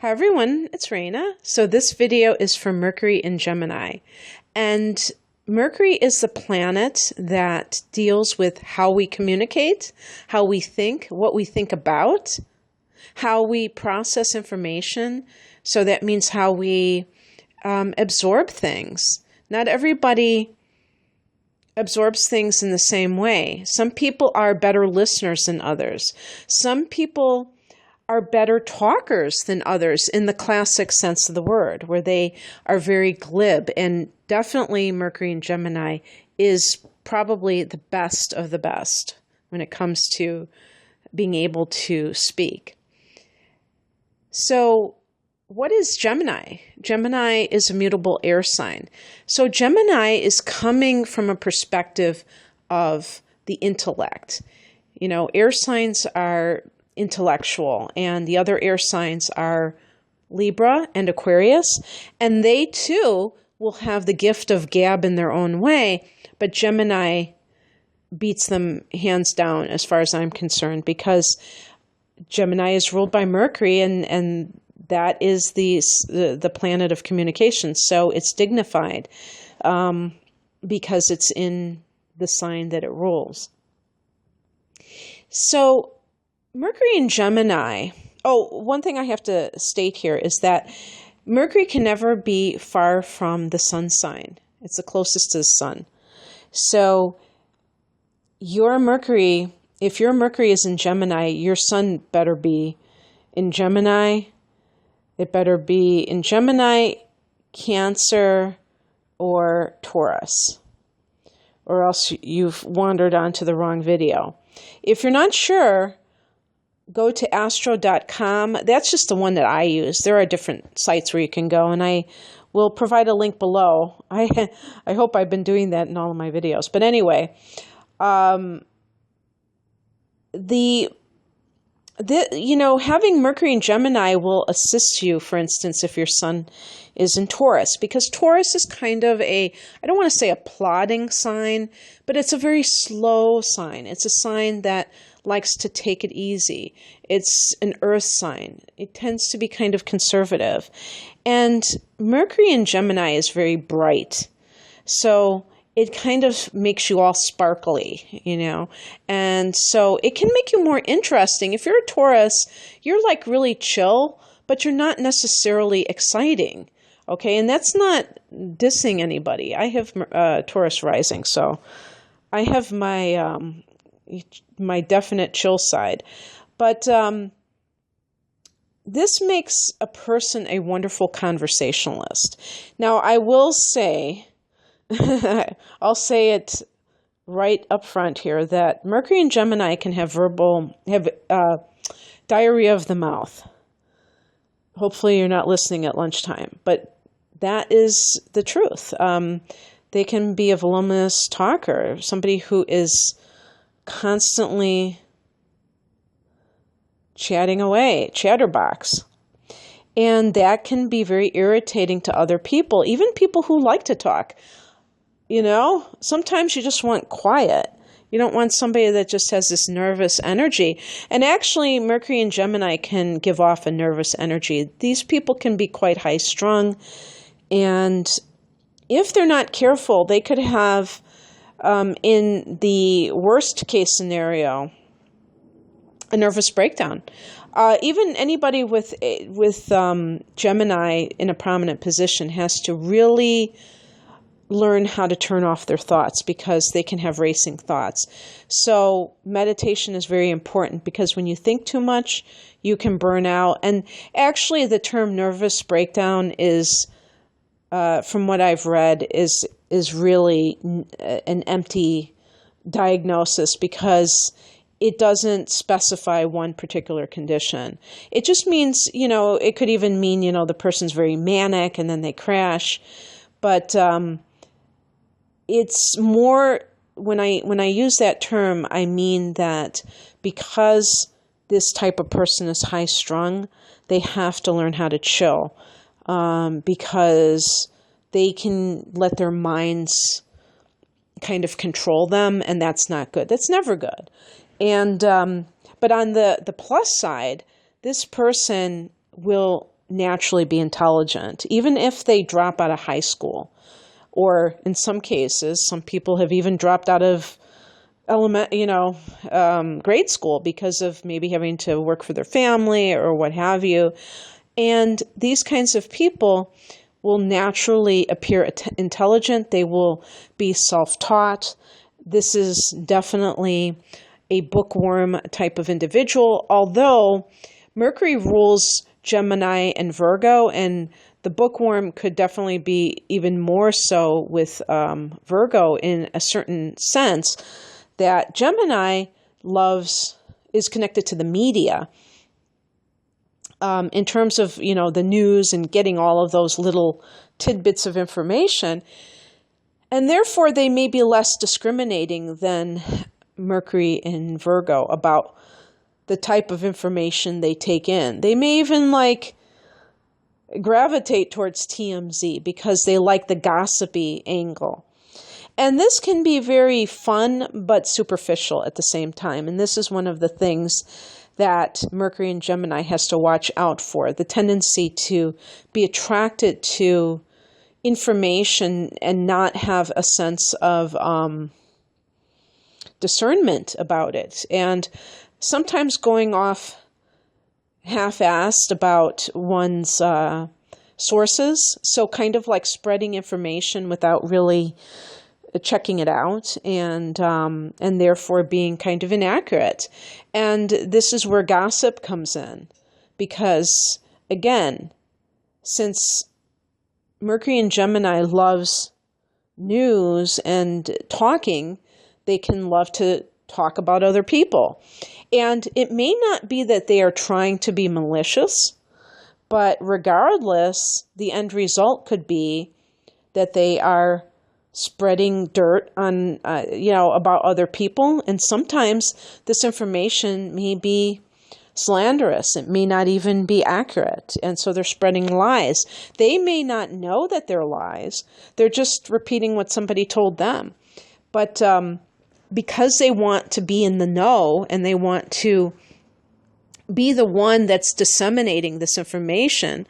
Hi everyone, it's Raina. So this video is for Mercury and Gemini. And Mercury is the planet that deals with how we communicate, how we think, what we think about, how we process information. So that means how we absorb things. Not everybody absorbs things in the same way. Some people are better listeners than others. Some people are better talkers than others in the classic sense of the word, where they are very glib. And definitely Mercury and Gemini is probably the best of the best when it comes to being able to speak. So what is Gemini? Gemini is a mutable air sign. So Gemini is coming from a perspective of the intellect. You know, air signs are intellectual, and the other air signs are Libra and Aquarius, and they too will have the gift of gab in their own way, but Gemini beats them hands down as far as I'm concerned, because Gemini is ruled by Mercury, and that is the planet of communication, so it's dignified because it's in the sign that it rules. So Mercury and Gemini, one thing I have to state here is that Mercury can never be far from the sun sign. It's the closest to the sun. So your Mercury, if your Mercury is in Gemini, your sun better be in Gemini. It better be in Gemini, Cancer, or Taurus, or else you've wandered onto the wrong video. If you're not sure, go to astro.com. That's just the one that I use. There are different sites where you can go, and I will provide a link below. I hope I've been doing that in all of my videos. But anyway, having Mercury and Gemini will assist you, for instance, if your sun is in Taurus, because Taurus is kind of I don't want to say a plodding sign, but it's a very slow sign. It's a sign that likes to take it easy. It's an earth sign. It tends to be kind of conservative. And Mercury in Gemini is very bright. So it kind of makes you all sparkly, And so it can make you more interesting. If you're a Taurus, you're like really chill, but you're not necessarily exciting. Okay, and that's not dissing anybody. I have Taurus rising, so I have my definite chill side. But this makes a person a wonderful conversationalist. Now, I will say, I'll say it right up front here, that Mercury and Gemini can have diarrhea of the mouth. Hopefully you're not listening at lunchtime, but that is the truth. They can be a voluminous talker, somebody who is constantly chatting away, chatterbox. And that can be very irritating to other people, even people who like to talk. Sometimes you just want quiet. You don't want somebody that just has this nervous energy. And actually, Mercury and Gemini can give off a nervous energy. These people can be quite high-strung. And if they're not careful, they could have, in the worst case scenario, a nervous breakdown. Even anybody with Gemini in a prominent position has to really learn how to turn off their thoughts, because they can have racing thoughts. So meditation is very important, because when you think too much, you can burn out. And actually, the term nervous breakdown is, from what I've read, is really an empty diagnosis, because it doesn't specify one particular condition. It just means, it could even mean, the person's very manic and then they crash. But it's more, when I use that term, I mean that because this type of person is high strung, they have to learn how to chill, because they can let their minds kind of control them, and that's not good. That's never good. And but on the plus side, this person will naturally be intelligent, even if they drop out of high school. Or in some cases, some people have even dropped out of grade school because of maybe having to work for their family or what have you. And these kinds of people will naturally appear intelligent. They will be self-taught. This is definitely a bookworm type of individual, although Mercury rules Gemini and Virgo, and the bookworm could definitely be even more so with Virgo in a certain sense, that Gemini is connected to the media in terms of, the news and getting all of those little tidbits of information. And therefore, they may be less discriminating than Mercury in Virgo about the type of information they take in. They may even gravitate towards TMZ because they like the gossipy angle. And this can be very fun, but superficial at the same time. And this is one of the things that Mercury and Gemini has to watch out for, the tendency to be attracted to information and not have a sense of discernment about it. And sometimes going off half-assed about one's sources. So kind of like spreading information without really checking it out, and therefore being kind of inaccurate. And this is where gossip comes in, because again, since Mercury and Gemini loves news and talking, they can love to talk about other people. And it may not be that they are trying to be malicious, but regardless, the end result could be that they are spreading dirt on, about other people. And sometimes this information may be slanderous. It may not even be accurate. And so they're spreading lies. They may not know that they're lies. They're just repeating what somebody told them. But because they want to be in the know and they want to be the one that's disseminating this information,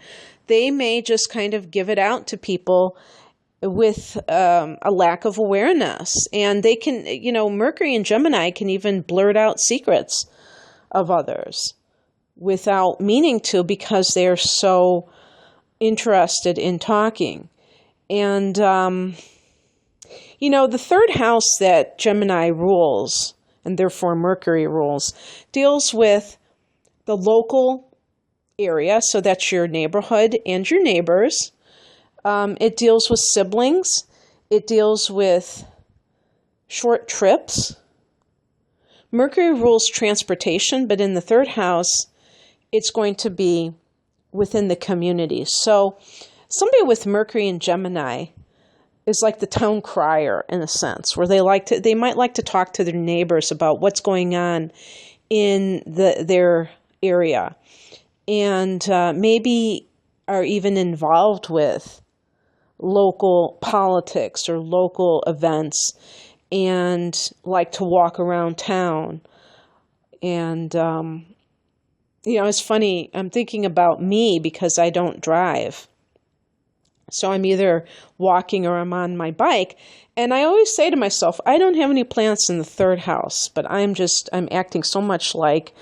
they may just kind of give it out to people with a lack of awareness. And they can, Mercury and Gemini can even blurt out secrets of others without meaning to, because they're so interested in talking. And, the third house that Gemini rules, and therefore Mercury rules, deals with the local area. So that's your neighborhood and your neighbors. It deals with siblings. It deals with short trips. Mercury rules transportation, but in the third house, it's going to be within the community. So somebody with Mercury and Gemini is like the town crier in a sense, where they might like to talk to their neighbors about what's going on in their area, and maybe are even involved with local politics or local events, and like to walk around town. And, it's funny, I'm thinking about me because I don't drive. So I'm either walking or I'm on my bike. And I always say to myself, I don't have any plants in the third house, but I'm acting so much like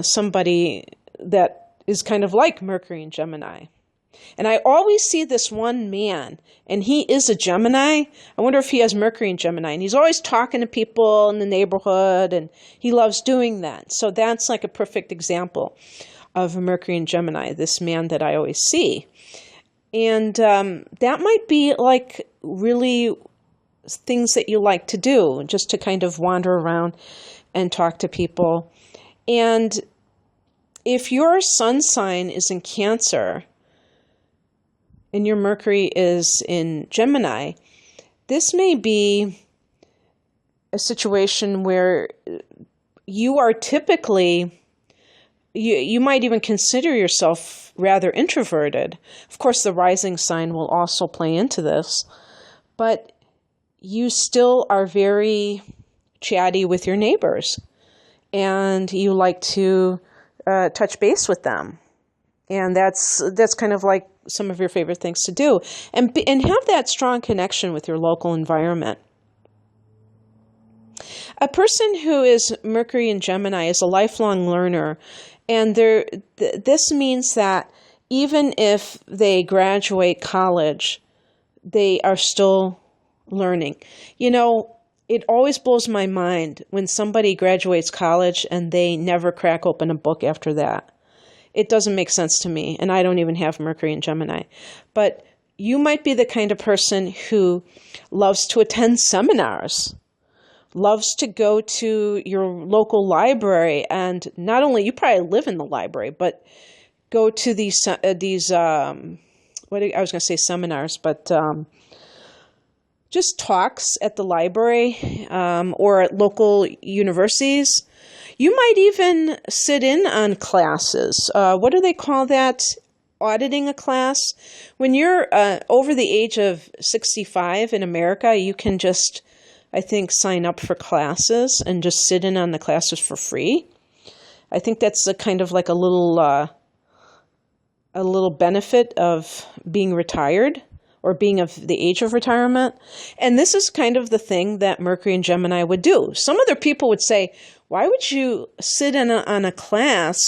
somebody that is kind of like Mercury and Gemini. And I always see this one man, and he is a Gemini. I wonder if he has Mercury and Gemini. And he's always talking to people in the neighborhood, and he loves doing that. So that's like a perfect example of Mercury and Gemini, this man that I always see. And that might be like really things that you like to do, just to kind of wander around and talk to people. And if your sun sign is in Cancer and your Mercury is in Gemini, this may be a situation where you are typically, you might even consider yourself rather introverted. Of course, the rising sign will also play into this, but you still are very chatty with your neighbors, and you like to touch base with them. And that's kind of like some of your favorite things to do. And have that strong connection with your local environment. A person who is Mercury and Gemini is a lifelong learner. And this means that even if they graduate college, they are still learning. You know, it always blows my mind when somebody graduates college and they never crack open a book after that. It doesn't make sense to me, and I don't even have Mercury and Gemini. But you might be the kind of person who loves to attend seminars, loves to go to your local library, and not only, you probably live in the library, but go to these I was going to say seminars, but just talks at the library or at local universities. You might even sit in on classes. What do they call that? Auditing a class. When you're over the age of 65 in America, you can just, I think, sign up for classes and just sit in on the classes for free. I think that's a kind of like a little benefit of being retired or being of the age of retirement. And this is kind of the thing that Mercury and Gemini would do. Some other people would say, why would you sit in on a class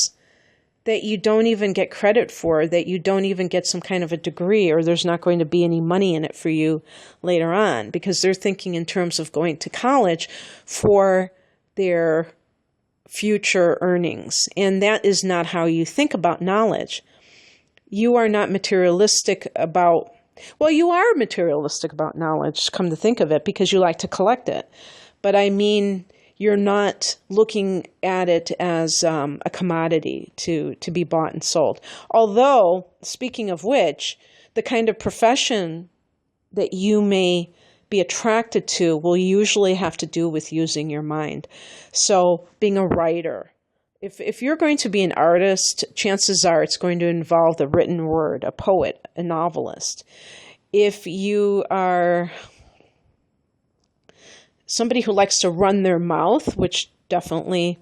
that you don't even get credit for, that you don't even get some kind of a degree, or there's not going to be any money in it for you later on? Because they're thinking in terms of going to college for their future earnings. And that is not how you think about knowledge. You are not materialistic about, well, you are materialistic about knowledge, come to think of it, because you like to collect it. But I mean, you're not looking at it as a commodity to be bought and sold. Although, speaking of which, the kind of profession that you may be attracted to will usually have to do with using your mind. So being a writer, if you're going to be an artist, chances are it's going to involve the written word, a poet, a novelist. If you are somebody who likes to run their mouth, which definitely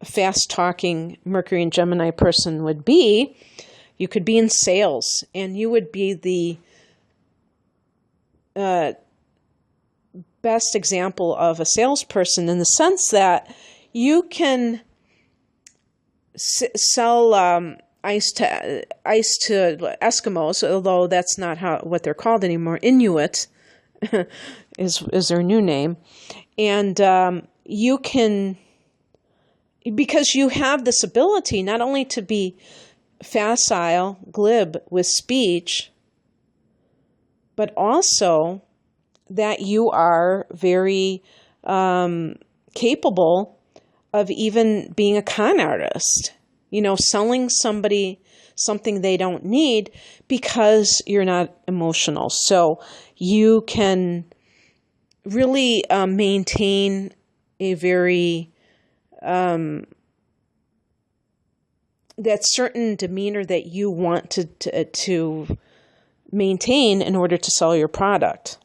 a fast-talking Mercury and Gemini person would be, you could be in sales, and you would be the best example of a salesperson in the sense that you can sell ice to Eskimos, although that's not what they're called anymore. Inuit is their new name. And you can, because you have this ability not only to be facile, glib with speech, but also that you are very capable of even being a con artist, selling somebody something they don't need because you're not emotional. So you can really maintain a very, that certain demeanor that you want to maintain in order to sell your product.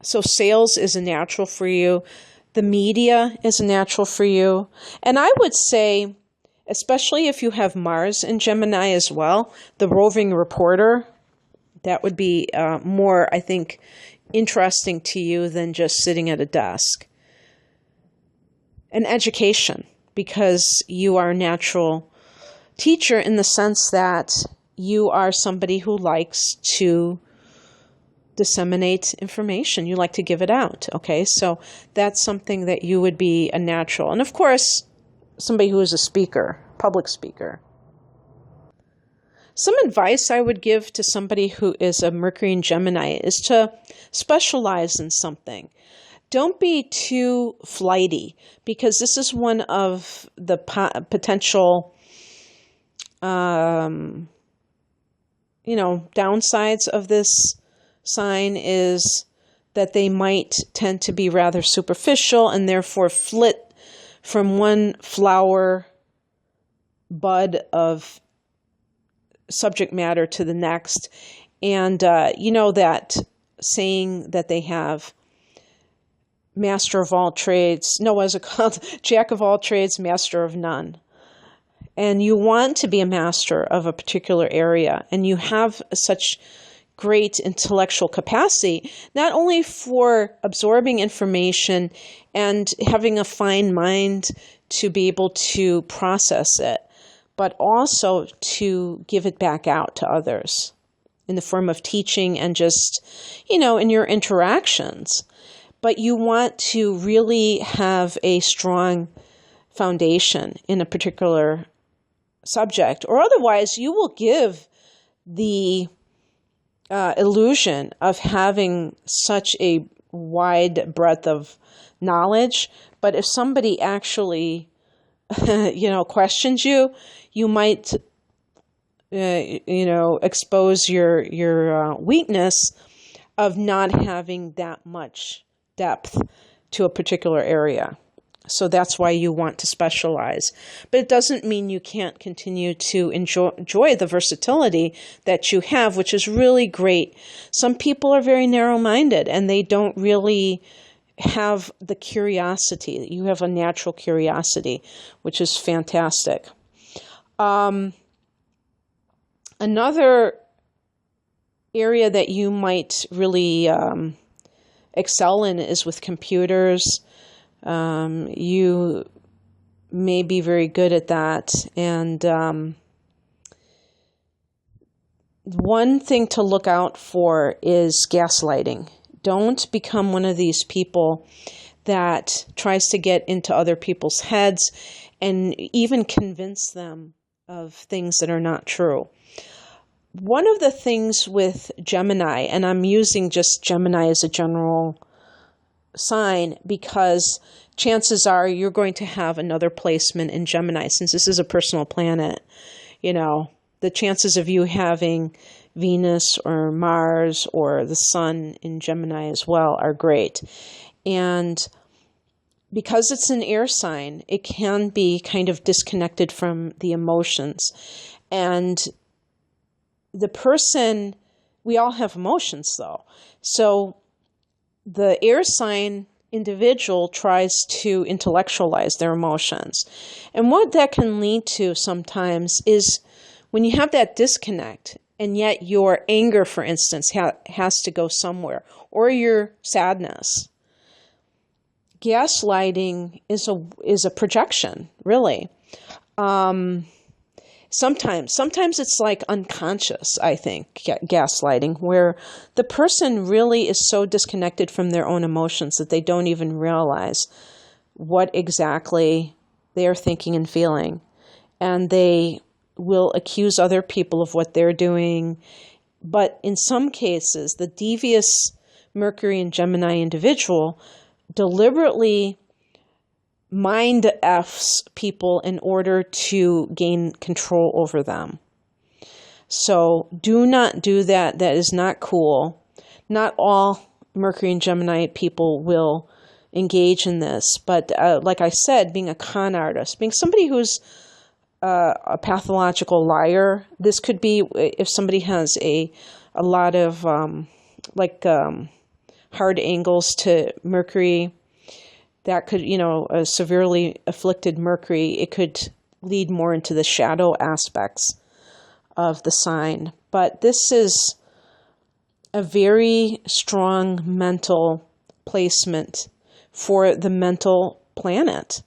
So sales is a natural for you. The media is a natural for you. And I would say, especially if you have Mars in Gemini as well, the roving reporter, that would be more, I think, interesting to you than just sitting at a desk. And education, because you are a natural teacher in the sense that you are somebody who likes to disseminate information. You like to give it out, okay? So that's something that you would be a natural. And of course, somebody who is a speaker, public speaker. Some advice I would give to somebody who is a Mercury and Gemini is to specialize in something. Don't be too flighty, because this is one of the potential downsides of this sign is that they might tend to be rather superficial and therefore flit from one flower bud of subject matter to the next. And that saying that they have, master of all trades. No, what is it called? Jack of all trades, master of none. And you want to be a master of a particular area, and you have such great intellectual capacity, not only for absorbing information and having a fine mind to be able to process it, but also to give it back out to others in the form of teaching and just, in your interactions. But you want to really have a strong foundation in a particular subject, or otherwise you will give the illusion of having such a wide breadth of knowledge. But if somebody actually, questions you, you might, expose your weakness of not having that much depth to a particular area. So that's why you want to specialize. But it doesn't mean you can't continue to enjoy the versatility that you have, which is really great. Some people are very narrow-minded and they don't really have the curiosity. You have a natural curiosity, which is fantastic. Another area that you might really excel in is with computers. You may be very good at that. And one thing to look out for is gaslighting. Don't become one of these people that tries to get into other people's heads and even convince them of things that are not true. One of the things with Gemini, and I'm using just Gemini as a general sign because chances are you're going to have another placement in Gemini. Since this is a personal planet, the chances of you having Venus or Mars or the Sun in Gemini as well are great. And because it's an air sign, it can be kind of disconnected from the emotions. And the person, we all have emotions though. So the air sign individual tries to intellectualize their emotions. And what that can lead to sometimes is when you have that disconnect, and yet your anger, for instance, has to go somewhere, or your sadness. Gaslighting is a projection, really. Sometimes it's like unconscious, I think, gaslighting, where the person really is so disconnected from their own emotions that they don't even realize what exactly they are thinking and feeling. And they will accuse other people of what they're doing. But in some cases, the devious Mercury and Gemini individual deliberately mind F's people in order to gain control over them. So do not do that. That is not cool. Not all Mercury and Gemini people will engage in this. But like I said, being a con artist, being somebody who's a pathological liar, this could be if somebody has a lot of hard angles to Mercury. That could, a severely afflicted Mercury, it could lead more into the shadow aspects of the sign. But this is a very strong mental placement for the mental planet.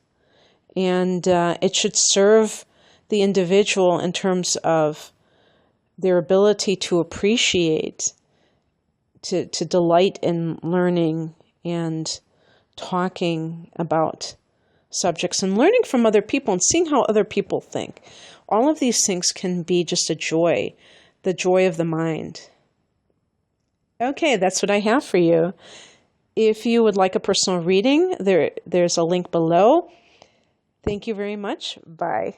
And it should serve the individual in terms of their ability to appreciate, to delight in learning and talking about subjects and learning from other people and seeing how other people think. All of these things can be just a joy, the joy of the mind. Okay, that's what I have for you. If you would like a personal reading, there's a link below. Thank you very much. Bye.